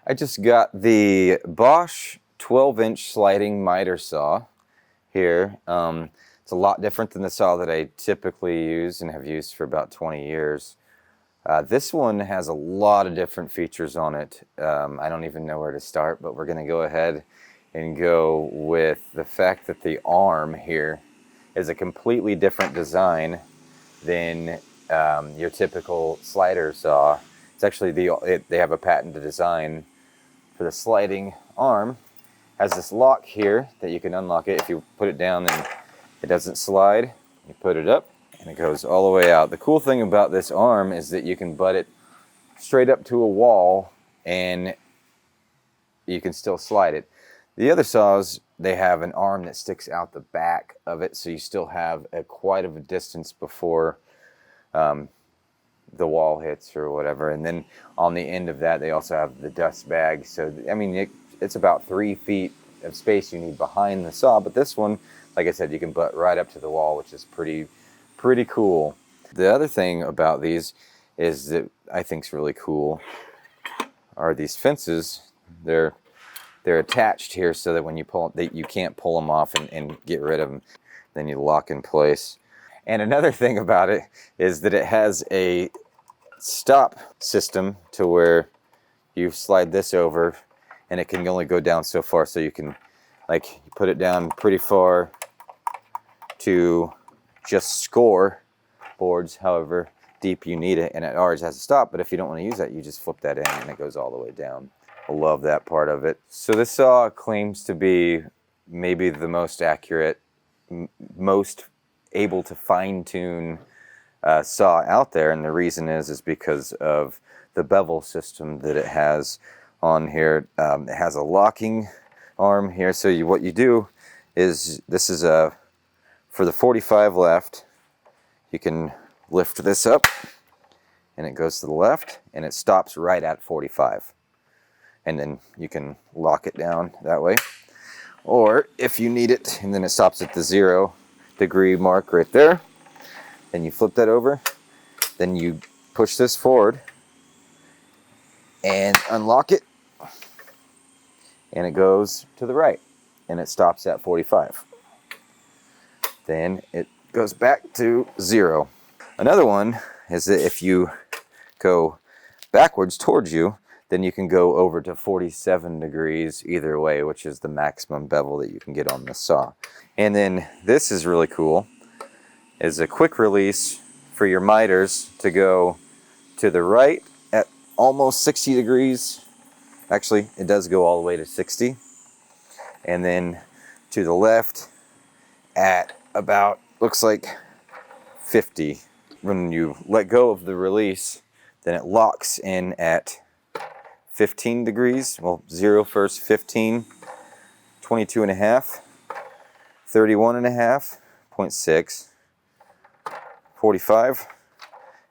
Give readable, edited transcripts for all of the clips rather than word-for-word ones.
I just got the Bosch 12-inch sliding miter saw here. It's a lot different than the saw that I typically use and have used for about 20 years. This one has a lot of different features on it. I don't even know where to start, but we're going to go ahead and go with the fact that the arm here is a completely different design than your typical slider saw. It's actually they have a patented design for the sliding arm. Has this lock here that you can unlock it. If you put it down, then it doesn't slide. You put it up and it goes all the way out. The cool thing about this arm is that you can butt it straight up to a wall and you can still slide it. The other saws, they have an arm that sticks out the back of it, so you still have quite a distance before the wall hits or whatever. And then on the end of that, they also have the dust bag. So I mean, it's about 3 feet of space you need behind the saw. But this one, like I said, you can butt right up to the wall, which is pretty cool. The other thing about these is that I think is really cool are these fences. They're attached here so that when you pull them, you can't pull them off and get rid of them. Then you lock in place. And another thing about it is that it has a stop system to where you slide this over and it can only go down so far. So you can, like, you put it down pretty far to just score boards however deep you need it, and it always has a stop. But if you don't want to use that, you just flip that in and it goes all the way down. I love that part of it. So this saw claims to be maybe the most accurate, most able to fine-tune saw out there, and the reason is because of the bevel system that it has on here. It has a locking arm here, so what you do is, this is for the 45 left, you can lift this up and it goes to the left and it stops right at 45, and then you can lock it down that way. Or if you need it and then it stops at the 0 degree mark right there, then you flip that over, then you push this forward and unlock it, and it goes to the right and it stops at 45. Then it goes back to 0. Another one is that if you go backwards towards you, then you can go over to 47 degrees either way, which is the maximum bevel that you can get on the saw. And then this is really cool, is a quick release for your miters to go to the right at almost 60 degrees. Actually, it does go all the way to 60. And then to the left at about, looks like 50. When you let go of the release, then it locks in at 15 degrees. Well, 0 first, 15, 22 and a half, 31 and a half, 0.6, 45,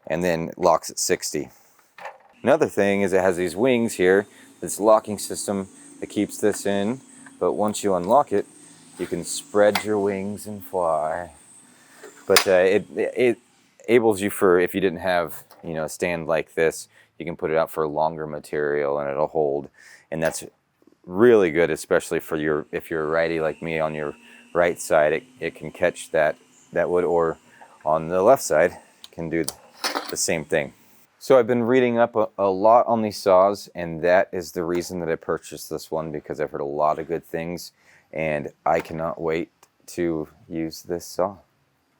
and then it locks at 60. Another thing is it has these wings here, this locking system that keeps this in, but once you unlock it, you can spread your wings and fly. But it enables you for, if you didn't have, you know, a stand like this, you can put it out for a longer material and it'll hold. And that's really good, especially for if you're a righty like me, on your right side, it can catch that wood, or on the left side, can do the same thing. So I've been reading up a lot on these saws, and that is the reason that I purchased this one, because I've heard a lot of good things, and I cannot wait to use this saw.